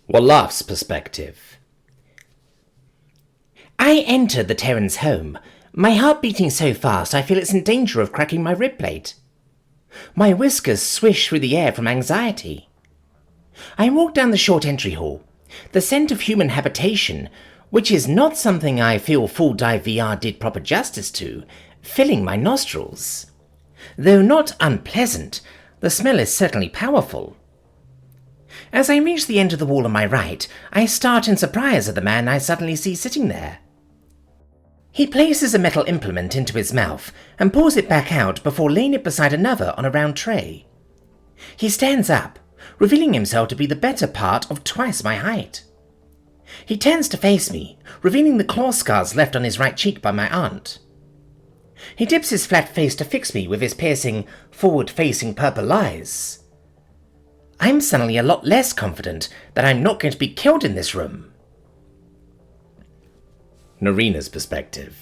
Walath's perspective. I entered the Terran's home, my heart beating so fast I feel it's in danger of cracking my rib plate. My whiskers swish through the air from anxiety. I walk down the short entry hall, the scent of human habitation, which is not something I feel Full Dive VR did proper justice to, filling my nostrils. Though not unpleasant, the smell is certainly powerful. As I reach the end of the wall on my right, I start in surprise at the man I suddenly see sitting there. He places a metal implement into his mouth and pours it back out before laying it beside another on a round tray. He stands up, revealing himself to be the better part of twice my height. He turns to face me, revealing the claw scars left on his right cheek by my aunt. He dips his flat face to fix me with his piercing, forward-facing purple eyes. I'm suddenly a lot less confident that I'm not going to be killed in this room. Narina's perspective.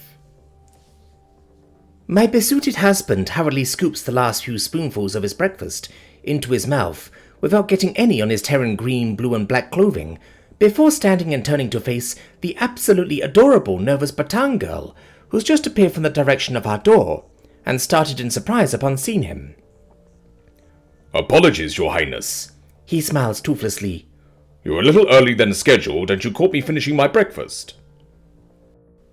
My besooted husband hurriedly scoops the last few spoonfuls of his breakfast into his mouth without getting any on his Terran green, blue and black clothing, before standing and turning to face the absolutely adorable nervous Bataan girl who's just appeared from the direction of our door and started in surprise upon seeing him. Apologies, Your Highness. He smiles toothlessly. You're a little early than scheduled and you caught me finishing my breakfast.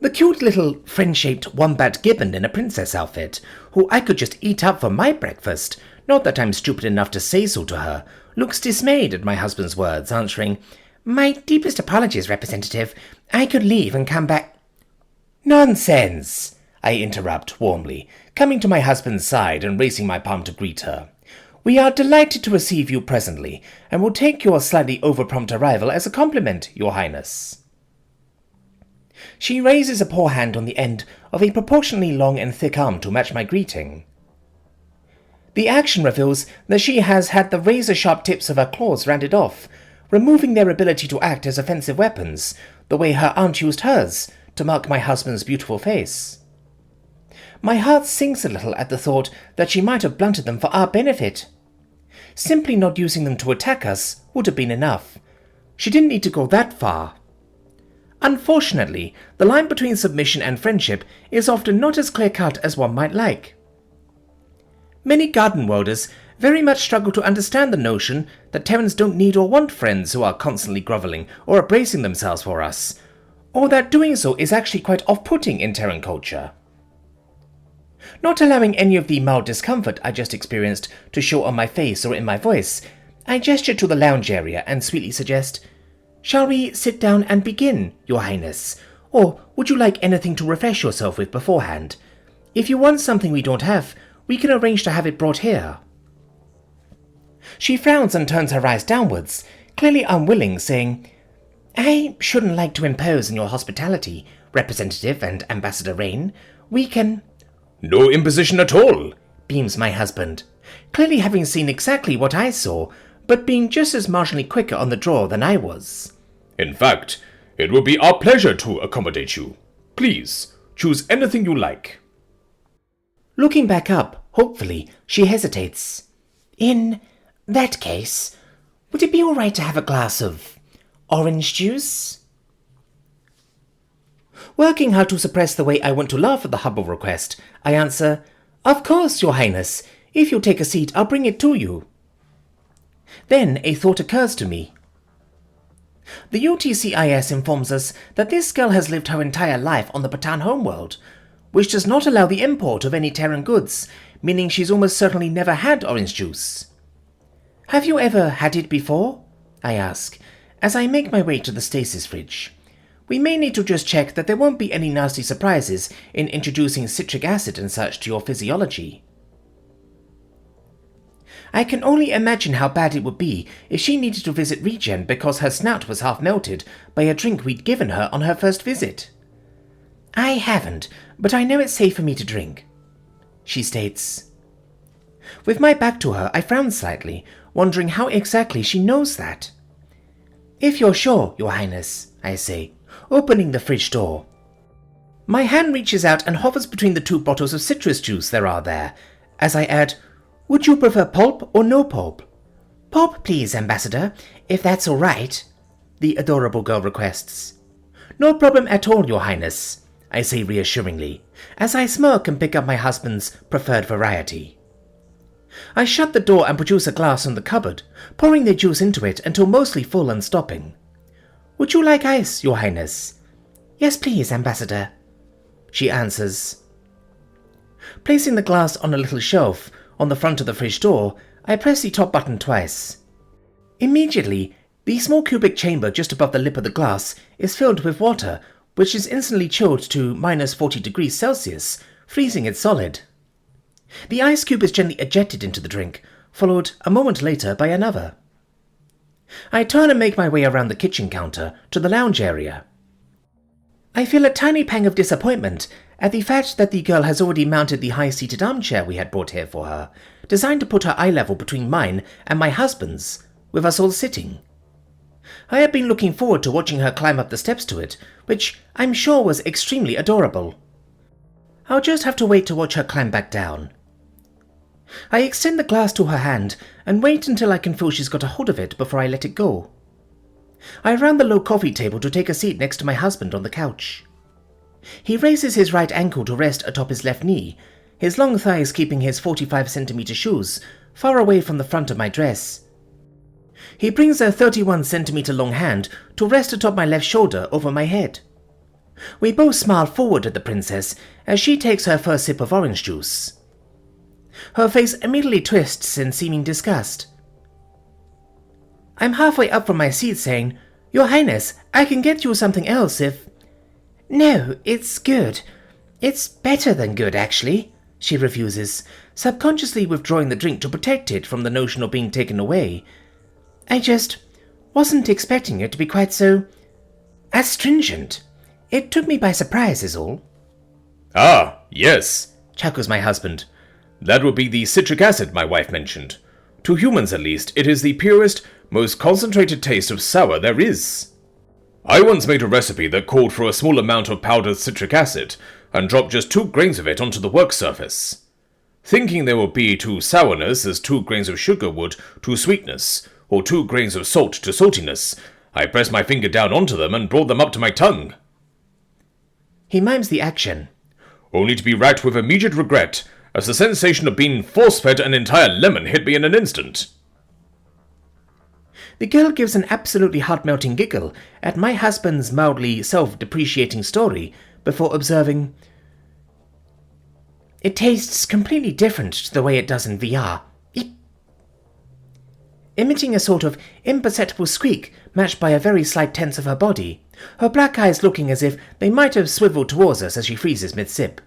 The cute little friend-shaped wombat gibbon in a princess outfit, who I could just eat up for my breakfast, not that I'm stupid enough to say so to her, looks dismayed at my husband's words, answering, My deepest apologies, Representative. I could leave and come back. Nonsense, I interrupt warmly, coming to my husband's side and raising my palm to greet her. We are delighted to receive you presently, and will take your slightly over-prompt arrival as a compliment, Your Highness. She raises a poor hand on the end of a proportionally long and thick arm to match my greeting. The action reveals that she has had the razor-sharp tips of her claws rounded off, removing their ability to act as offensive weapons, the way her aunt used hers to mark my husband's beautiful face. My heart sinks a little at the thought that she might have blunted them for our benefit. Simply not using them to attack us would have been enough. She didn't need to go that far. Unfortunately, the line between submission and friendship is often not as clear-cut as one might like. Many garden worlders very much struggle to understand the notion that Terrans don't need or want friends who are constantly grovelling or bracing themselves for us, or that doing so is actually quite off-putting in Terran culture. Not allowing any of the mild discomfort I just experienced to show on my face or in my voice, I gesture to the lounge area and sweetly suggest, Shall we sit down and begin, Your Highness? Or would you like anything to refresh yourself with beforehand? If you want something we don't have, we can arrange to have it brought here. She frowns and turns her eyes downwards, clearly unwilling, saying, I shouldn't like to impose on your hospitality, Representative and Ambassador Rain. We can... No imposition at all, beams my husband, clearly having seen exactly what I saw, but being just as marginally quicker on the draw than I was. In fact, it would be our pleasure to accommodate you. Please, choose anything you like. Looking back up, hopefully, she hesitates. In that case, would it be all right to have a glass of orange juice? Working how to suppress the way I want to laugh at the humble request, I answer, Of course, Your Highness. If you'll take a seat, I'll bring it to you. Then a thought occurs to me. The UTCIS informs us that this girl has lived her entire life on the Bataan homeworld, which does not allow the import of any Terran goods, meaning she's almost certainly never had orange juice. Have you ever had it before? I ask, as I make my way to the stasis fridge. We may need to just check that there won't be any nasty surprises in introducing citric acid and such to your physiology. I can only imagine how bad it would be if she needed to visit Regen because her snout was half melted by a drink we'd given her on her first visit. I haven't, but I know it's safe for me to drink, she states. With my back to her, I frown slightly, wondering how exactly she knows that. If you're sure, Your Highness, I say, opening the fridge door. My hand reaches out and hovers between the two bottles of citrus juice there are there, as I add, Would you prefer pulp or no pulp? Pulp, please, Ambassador, if that's all right. the adorable girl requests. No problem at all, Your Highness, I say reassuringly, as I smirk and pick up my husband's preferred variety. I shut the door and produce a glass from the cupboard, pouring the juice into it until mostly full and stopping. Would you like ice, Your Highness? Yes, please, Ambassador, she answers. Placing the glass on a little shelf on the front of the fridge door, I press the top button twice. Immediately, the small cubic chamber just above the lip of the glass is filled with water, which is instantly chilled to -40 degrees Celsius, freezing it solid. The ice cube is gently ejected into the drink, followed a moment later by another. I turn and make my way around the kitchen counter to the lounge area. I feel a tiny pang of disappointment at the fact that the girl has already mounted the high-seated armchair we had brought here for her, designed to put her eye level between mine and my husband's, with us all sitting. I had been looking forward to watching her climb up the steps to it, which I'm sure was extremely adorable. I'll just have to wait to watch her climb back down. I extend the glass to her hand and wait until I can feel she's got a hold of it before I let it go. I round the low coffee table to take a seat next to my husband on the couch. He raises his right ankle to rest atop his left knee, his long thighs keeping his 45cm shoes far away from the front of my dress. He brings a 31cm long hand to rest atop my left shoulder over my head. We both smile forward at the princess as she takes her first sip of orange juice. Her face immediately twists in seeming disgust. I'm halfway up from my seat saying, Your Highness, I can get you something else if... No, it's good. It's better than good, actually, she refuses, subconsciously withdrawing the drink to protect it from the notion of being taken away. I just wasn't expecting it to be quite so astringent. It took me by surprise is all. Ah, yes, chuckles my husband. That would be the citric acid my wife mentioned. To humans at least, it is the purest, most concentrated taste of sour there is. I once made a recipe that called for a small amount of powdered citric acid and dropped just 2 grains of it onto the work surface. Thinking there would be to sourness as 2 grains of sugar would to sweetness, or 2 grains of salt to saltiness, I pressed my finger down onto them and brought them up to my tongue. He mimes the action. Only to be racked with immediate regret, as the sensation of being force-fed an entire lemon hit me in an instant. The girl gives an absolutely heart-melting giggle at my husband's mildly self-depreciating story before observing, It tastes completely different to the way it does in VR. Emitting a sort of imperceptible squeak matched by a very slight tense of her body, her black eyes looking as if they might have swiveled towards us as she freezes mid-sip.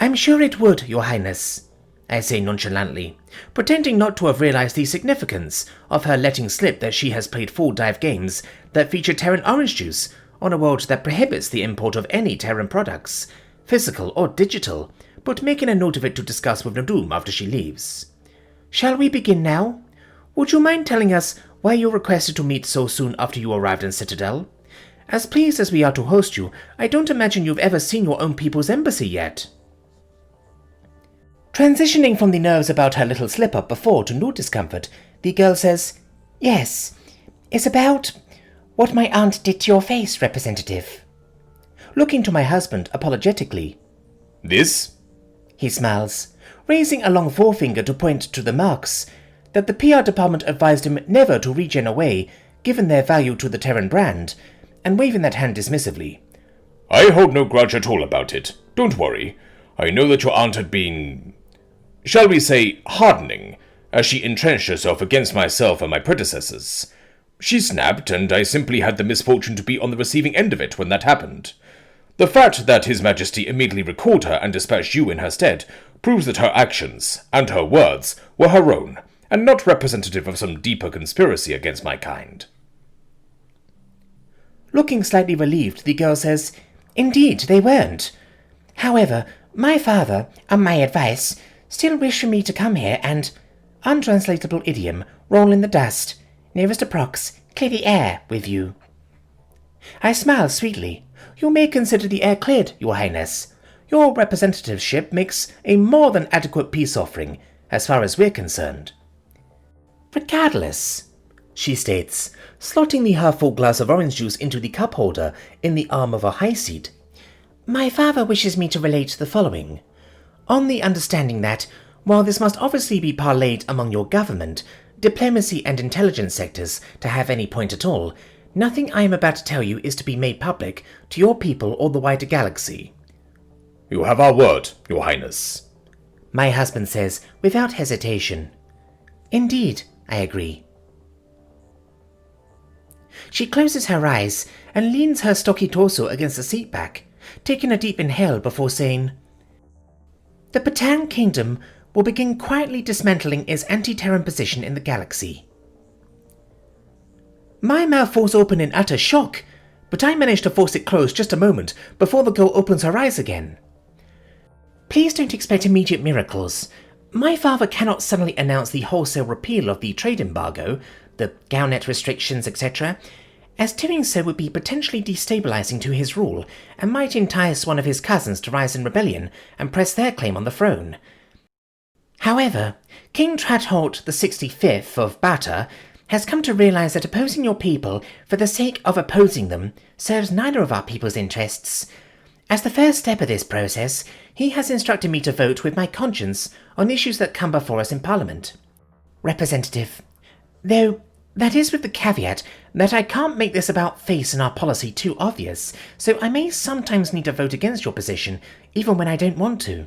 I'm sure it would, Your Highness, I say nonchalantly, pretending not to have realized the significance of her letting slip that she has played full dive games that feature Terran orange juice on a world that prohibits the import of any Terran products, physical or digital, but making a note of it to discuss with Nadum after she leaves. Shall we begin now? Would you mind telling us why you requested to meet so soon after you arrived in Citadel? As pleased as we are to host you, I don't imagine you've ever seen your own people's embassy yet. Transitioning from the nerves about her little slip-up before to no discomfort, the girl says, Yes, it's about what my aunt did to your face, Representative. Looking to my husband apologetically. This? He smiles, raising a long forefinger to point to the marks that the PR department advised him never to regen away, given their value to the Terran brand, and waving that hand dismissively. I hold no grudge at all about it. Don't worry. I know that your aunt had been, shall we say, hardening, as she entrenched herself against myself and my predecessors. She snapped, and I simply had the misfortune to be on the receiving end of it when that happened. The fact that His Majesty immediately recalled her and dispatched you in her stead proves that her actions, and her words, were her own, and not representative of some deeper conspiracy against my kind. Looking slightly relieved, the girl says, Indeed, they weren't. However, my father, on my advice, still wished for me to come here and, untranslatable idiom, roll in the dust, nearest approx, clear the air with you. I smile sweetly. You may consider the air cleared, Your Highness. Your representativeship makes a more than adequate peace offering, as far as we're concerned. Regardless, she states, slotting the half-full glass of orange juice into the cup holder in the arm of a high seat. My father wishes me to relate the following. On the understanding that, while this must obviously be parlayed among your government, diplomacy and intelligence sectors to have any point at all, nothing I am about to tell you is to be made public to your people or the wider galaxy. You have our word, Your Highness, my husband says without hesitation. Indeed, I agree. She closes her eyes and leans her stocky torso against the seat back, taking a deep inhale before saying, The Patan Kingdom will begin quietly dismantling its anti-Terran position in the galaxy. My mouth falls open in utter shock, but I manage to force it closed just a moment before the girl opens her eyes again. Please don't expect immediate miracles. My father cannot suddenly announce the wholesale repeal of the trade embargo, the Gaunet restrictions, etc., as doing so would be potentially destabilizing to his rule and might entice one of his cousins to rise in rebellion and press their claim on the throne. However, King Tradholt the 65th of Bata has come to realize that opposing your people for the sake of opposing them serves neither of our people's interests. As the first step of this process, he has instructed me to vote with my conscience on issues that come before us in Parliament. Representative, though that is with the caveat that I can't make this about face in our policy too obvious, so I may sometimes need to vote against your position, even when I don't want to.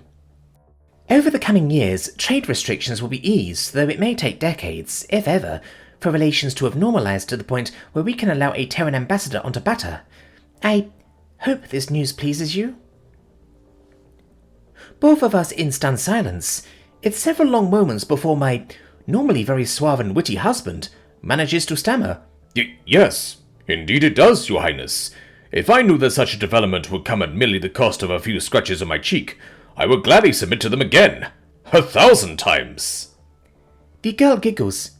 Over the coming years, trade restrictions will be eased, though it may take decades, if ever, for relations to have normalized to the point where we can allow a Terran ambassador onto Bata. I hope this news pleases you. Both of us in stunned silence. It's several long moments before my normally very suave and witty husband manages to stammer. Yes, indeed it does, Your Highness. If I knew that such a development would come at merely the cost of a few scratches on my cheek, I would gladly submit to them again. 1,000 times. The girl giggles.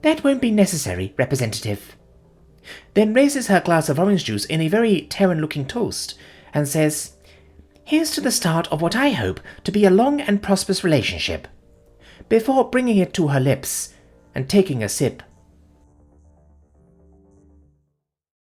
That won't be necessary, Representative. Then raises her glass of orange juice in a very Terran-looking toast and says, Here's to the start of what I hope to be a long and prosperous relationship. Before bringing it to her lips and taking a sip